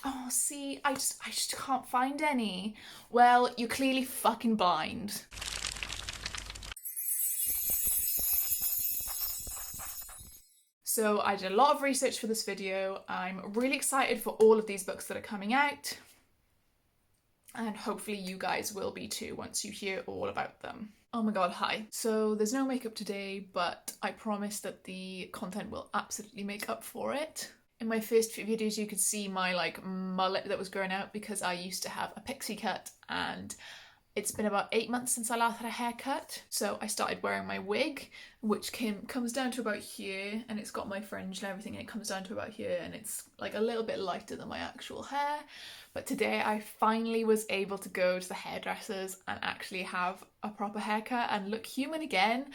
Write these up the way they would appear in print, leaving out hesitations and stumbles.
Oh, see, I just can't find any. Well, you're clearly fucking blind. So I did a lot of research for this video. I'm really excited for all of these books that are coming out. And hopefully you guys will be too once you hear all about them. Oh my god, hi. So there's no makeup today, but I promise that the content will absolutely make up for it. In my first few videos you could see my like mullet that was growing out because I used to have a pixie cut, and it's been about 8 months since I last had a haircut. So I started wearing my wig, which comes down to about here, and it's got my fringe and everything, and it comes down to about here, and it's like a little bit lighter than my actual hair. But today I finally was able to go to the hairdressers and actually have a proper haircut and look human again.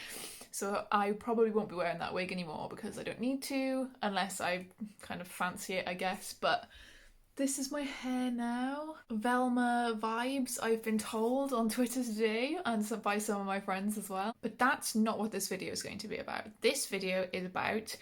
So I probably won't be wearing that wig anymore because I don't need to, unless I kind of fancy it, I guess. But this is my hair now. Velma vibes, I've been told on Twitter today, and by some of my friends as well. But that's not what this video is going to be about. This video is about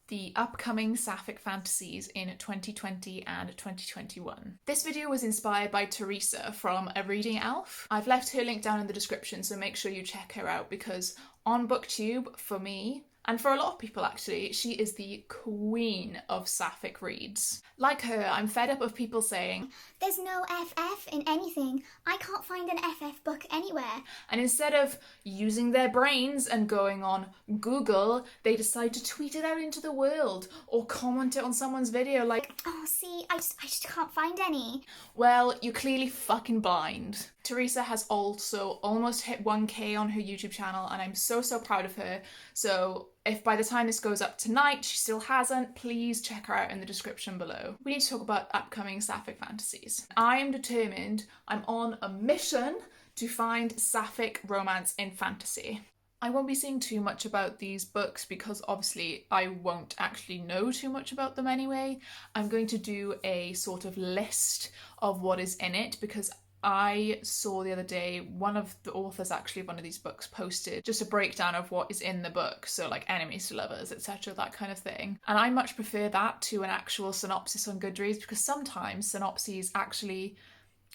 the upcoming Sapphic Fantasies in 2020 and 2021. This video was inspired by Theresa from A Reading Elf. I've left her link down in the description, so make sure you check her out, because on BookTube, for me, and for a lot of people actually, she is the queen of sapphic reads. Like her, I'm fed up of people saying, "There's no FF in anything. I can't find an FF book anywhere." And instead of using their brains and going on Google, they decide to tweet it out into the world or comment it on someone's video like, "Oh, see, I just can't find any." Well, you're clearly fucking blind. Theresa has also almost hit 1k on her YouTube channel, and I'm so proud of her. So if by the time this goes up tonight she still hasn't, please check her out in the description below. We need to talk about upcoming Sapphic Fantasies. I am determined, I'm on a mission to find sapphic romance in fantasy. I won't be saying too much about these books because obviously I won't actually know too much about them anyway. I'm going to do a sort of list of what is in it, because I saw the other day one of the authors actually of one of these books posted just a breakdown of what is in the book, so like enemies to lovers, etc., that kind of thing. And I much prefer that to an actual synopsis on Goodreads, because sometimes synopses actually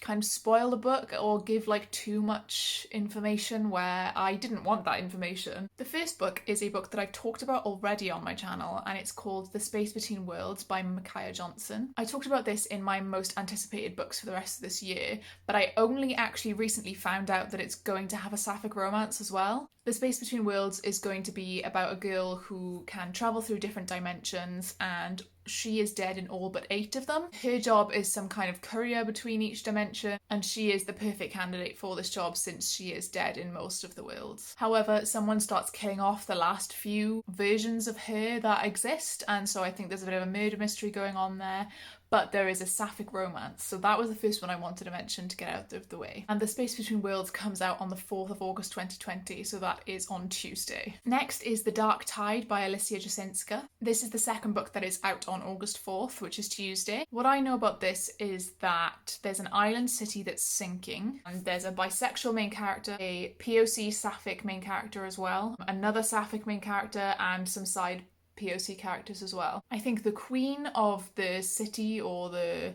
kind of spoil the book or give like too much information where I didn't want that information. The first book is a book that I've talked about already on my channel, and it's called The Space Between Worlds by Micaiah Johnson. I talked about this in my most anticipated books for the rest of this year, but I only actually recently found out that it's going to have a sapphic romance as well. The Space Between Worlds is going to be about a girl who can travel through different dimensions, and she is dead in all but 8 of them. Her job is some kind of courier between each dimension, and she is the perfect candidate for this job since she is dead in most of the worlds. However, someone starts killing off the last few versions of her that exist, and so I think there's a bit of a murder mystery going on there. But there is a sapphic romance, so that was the first one I wanted to mention to get out of the way. And The Space Between Worlds comes out on the 4th of August 2020, so that is on Tuesday. Next is The Dark Tide by Alicia Jasinska. This is the second book that is out on August 4th, which is Tuesday. What I know about this is that there's an island city that's sinking, and there's a bisexual main character, a POC sapphic main character as well, another sapphic main character, and some side POC characters as well. I think the queen of the city, or the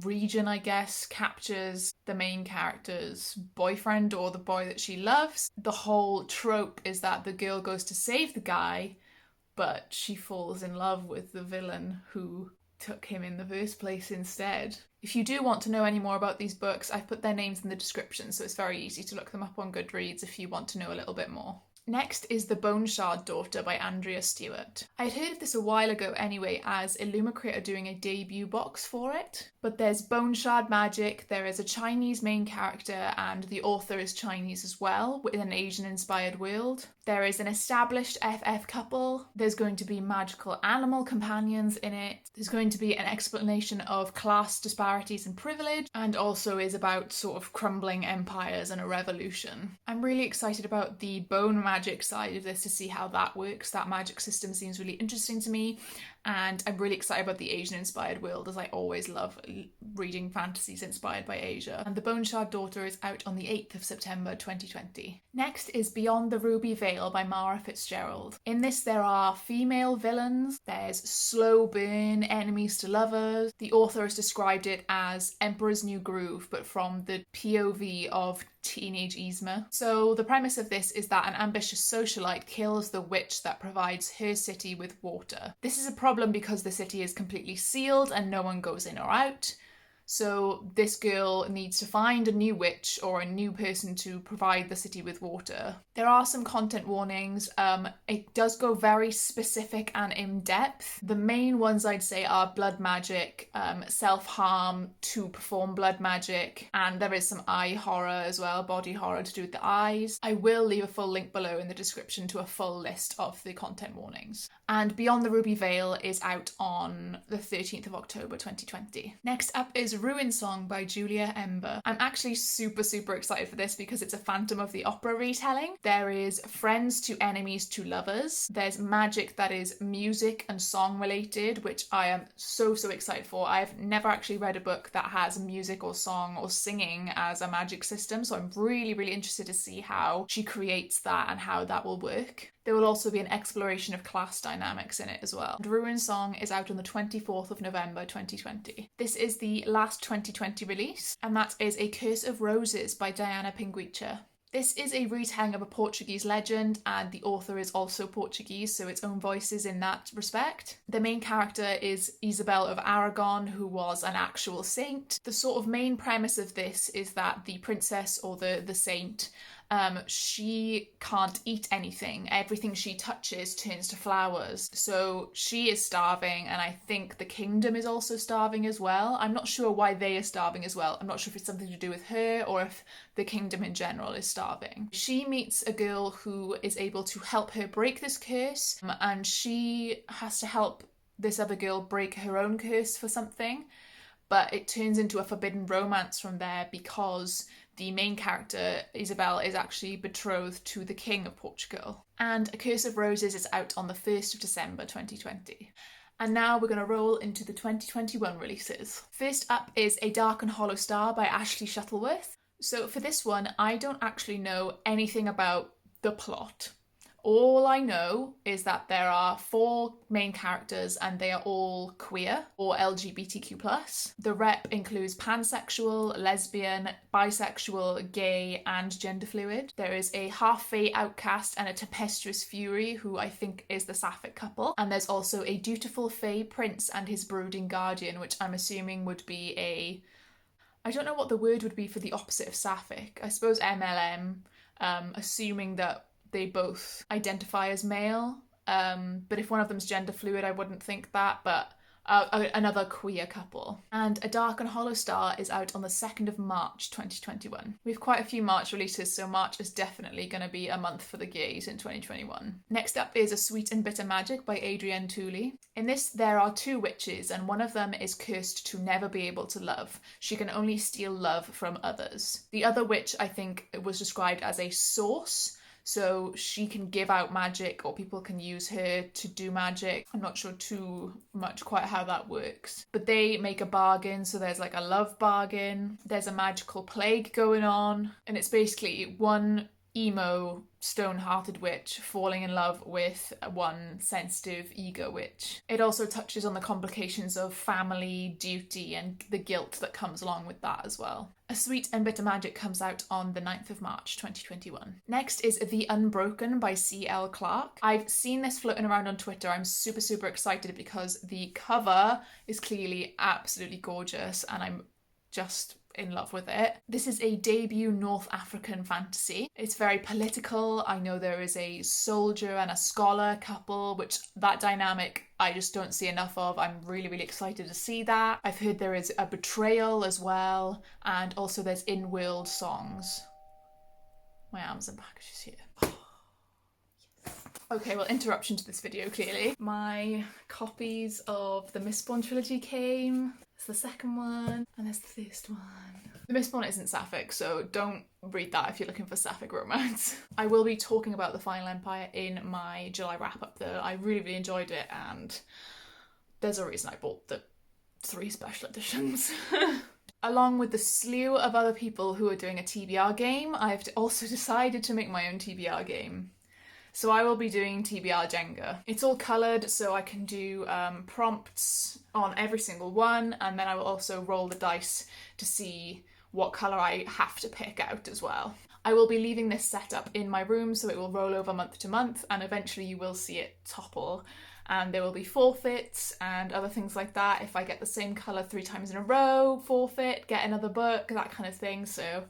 region I guess, captures the main character's boyfriend or the boy that she loves. The whole trope is that the girl goes to save the guy, but she falls in love with the villain who took him in the first place instead. If you do want to know any more about these books, I've put their names in the description, so it's very easy to look them up on Goodreads if you want to know a little bit more. Next is The Bone Shard Daughter by Andrea Stewart. I'd heard of this a while ago anyway, as Illumicrate are doing a debut box for it. But there's bone shard magic, there is a Chinese main character, and the author is Chinese as well, with an Asian-inspired world. There is an established FF couple, there's going to be magical animal companions in it, there's going to be an explanation of class disparities and privilege, and also is about sort of crumbling empires and a revolution. I'm really excited about the bone magic side of this to see how that works. That magic system seems really interesting to me, And I'm really excited about the Asian-inspired world, as I always love reading fantasies inspired by Asia. And The Bone Shard Daughter is out on the 8th of September 2020. Next is Beyond the Ruby Veil by Mara Fitzgerald. In this there are female villains, there's slow burn enemies to lovers. The author has described it as Emperor's New Groove, but from the POV of teenage Yzma. So the premise of this is that an ambitious socialite kills the witch that provides her city with water. This is a problem because the city is completely sealed and no one goes in or out. So this girl needs to find a new witch or a new person to provide the city with water. There are some content warnings. It does go very specific and in-depth. The main ones I'd say are blood magic, self-harm to perform blood magic, and there is some eye horror as well, body horror to do with the eyes. I will leave a full link below in the description to a full list of the content warnings. And Beyond the Ruby Veil is out on the 13th of October 2020. Next up is Ruinsong by Julia Ember. I'm actually super excited for this because it's a Phantom of the Opera retelling. There is friends to enemies to lovers. There's magic that is music and song related, which I am so excited for. I've never actually read a book that has music or song or singing as a magic system, so I'm really interested to see how she creates that and how that will work. There will also be an exploration of class dynamics in it as well. And Ruinsong is out on the 24th of November 2020. This is the last 2020 release, and that is A Curse of Roses by Diana Pinguicha. This is a retelling of a Portuguese legend, and the author is also Portuguese, so its own voices in that respect. The main character is Isabel of Aragon, who was an actual saint. The sort of main premise of this is that the princess or the saint, she can't eat anything. Everything she touches turns to flowers. So she is starving, and I think the kingdom is also starving as well. I'm not sure why they are starving as well. I'm not sure if it's something to do with her or if the kingdom in general is starving. She meets a girl who is able to help her break this curse, and she has to help this other girl break her own curse for something. But it turns into a forbidden romance from there because the main character, Isabel, is actually betrothed to the King of Portugal. And A Curse of Roses is out on the 1st of December 2020. And now we're going to roll into the 2021 releases. First up is A Dark and Hollow Star by Ashley Shuttleworth. So for this one, I don't actually know anything about the plot. All I know is that there are 4 main characters and they are all queer or LGBTQ+. The rep includes pansexual, lesbian, bisexual, gay and gender fluid. There is a half-fae outcast and a tempestuous fury who I think is the Sapphic couple. And there's also a dutiful fae prince and his brooding guardian, which I'm assuming would be I don't know what the word would be for the opposite of Sapphic. I suppose MLM, assuming that they both identify as male, but if one of them's gender fluid I wouldn't think that, but another queer couple. And A Dark and Hollow Star is out on the 2nd of March 2021. We have quite a few March releases, so March is definitely going to be a month for the gays in 2021. Next up is A Sweet and Bitter Magic by Adrienne Tooley. In this there are 2 witches and one of them is cursed to never be able to love. She can only steal love from others. The other witch I think was described as a source, so she can give out magic or people can use her to do magic. I'm not sure too much quite how that works. But they make a bargain, so there's like a love bargain. There's a magical plague going on, and it's basically one emo, stone-hearted witch falling in love with one sensitive, eager witch. It also touches on the complications of family, duty, and the guilt that comes along with that as well. A Sweet and Bitter Magic comes out on the 9th of March 2021. Next is The Unbroken by C.L. Clarke. I've seen this floating around on Twitter. I'm super excited because the cover is clearly absolutely gorgeous and I'm just in love with it. This is a debut North African fantasy. It's very political. I know there is a soldier and a scholar couple, which that dynamic I just don't see enough of. I'm really excited to see that. I've heard there is a betrayal as well, and also there's in-world songs. My Amazon package is here. Okay, well, interruption to this video, clearly. My copies of the Mistborn trilogy came. There's the second one, and there's the first one. The Mistborn isn't Sapphic, so don't read that if you're looking for Sapphic romance. I will be talking about The Final Empire in my July wrap-up, though. I really enjoyed it, and there's a reason I bought the 3 special editions. Along with the slew of other people who are doing a TBR game, I've also decided to make my own TBR game. So I will be doing TBR Jenga. It's all coloured, so I can do prompts on every single one, and then I will also roll the dice to see what colour I have to pick out as well. I will be leaving this set up in my room, so it will roll over month to month, and eventually you will see it topple. And there will be forfeits and other things like that. If I get the same colour 3 times in a row, forfeit, get another book, that kind of thing. So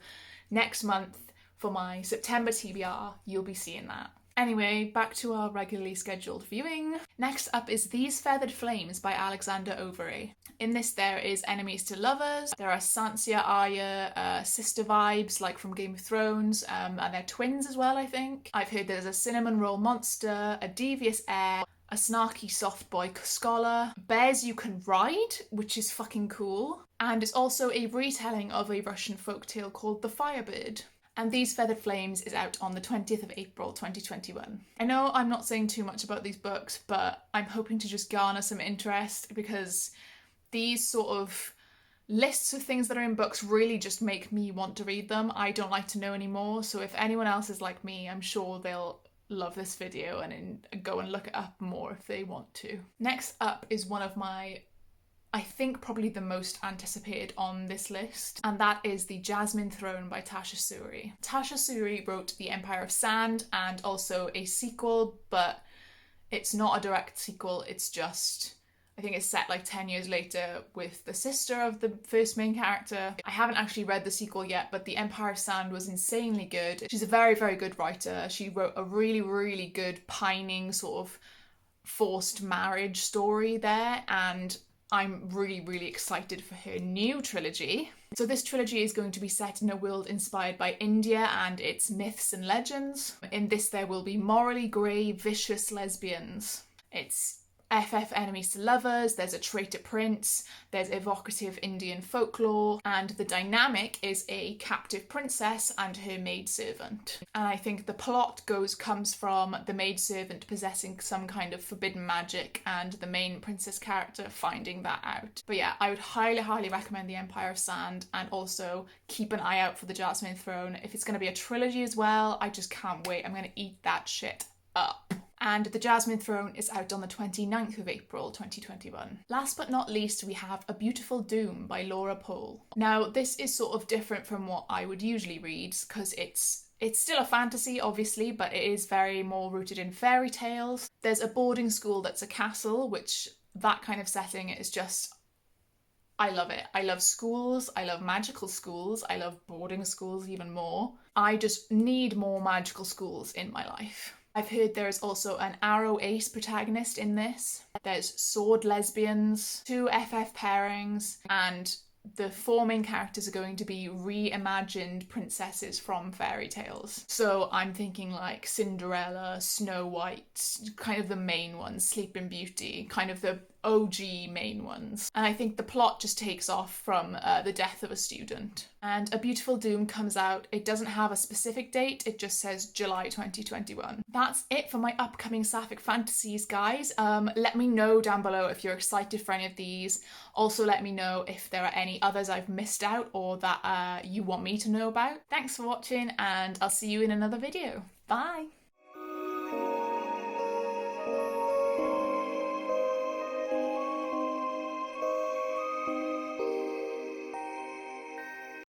next month for my September TBR, you'll be seeing that. Anyway, back to our regularly scheduled viewing. Next up is These Feathered Flames by Alexandra Overy. In this there is enemies to lovers, there are Sansa, Arya, sister vibes like from Game of Thrones, and they're twins as well, I think. I've heard there's a cinnamon roll monster, a devious heir, a snarky soft boy scholar, bears you can ride, which is fucking cool, and it's also a retelling of a Russian folktale called The Firebird. And These Feathered Flames is out on the 20th of April 2021. I know I'm not saying too much about these books, but I'm hoping to just garner some interest because these sort of lists of things that are in books really just make me want to read them. I don't like to know anymore, so if anyone else is like me, I'm sure they'll love this video and go and look it up more if they want to. Next up is one of my, I think probably the most anticipated on this list, and that is The Jasmine Throne by Tasha Suri. Tasha Suri wrote The Empire of Sand and also a sequel, but it's not a direct sequel, it's just, I think it's set like 10 years later with the sister of the first main character. I haven't actually read the sequel yet, but The Empire of Sand was insanely good. She's a very, very good writer. She wrote a really, really good pining sort of forced marriage story there, and I'm really, really excited for her new trilogy. So this trilogy is going to be set in a world inspired by India and its myths and legends. In this there will be morally grey, vicious lesbians. It's FF enemies to lovers, there's a traitor prince, there's evocative Indian folklore, and the dynamic is a captive princess and her maidservant. And I think the plot comes from the maidservant possessing some kind of forbidden magic and the main princess character finding that out. But yeah, I would highly, highly recommend The Empire of Sand, and also keep an eye out for The Jasmine Throne. If it's going to be a trilogy as well, I just can't wait. I'm going to eat that shit up. And The Jasmine Throne is out on the 29th of April 2021. Last but not least, we have A Beautiful Doom by Laura Pohl. Now, this is sort of different from what I would usually read, because it's still a fantasy, obviously, but it is very more rooted in fairy tales. There's a boarding school that's a castle, which that kind of setting is just, I love it. I love schools, I love magical schools, I love boarding schools even more. I just need more magical schools in my life. I've heard there is also an arrow ace protagonist in this. There's sword lesbians, 2 FF pairings, and the 4 main characters are going to be reimagined princesses from fairy tales. So I'm thinking like Cinderella, Snow White, kind of the main ones, Sleeping Beauty, kind of the OG main ones. And I think the plot just takes off from the death of a student. And A Beautiful Doom comes out. It doesn't have a specific date, it just says July 2021. That's it for my upcoming Sapphic Fantasies, guys. Let me know down below if you're excited for any of these. Also let me know if there are any others I've missed out or that you want me to know about. Thanks for watching, and I'll see you in another video. Bye!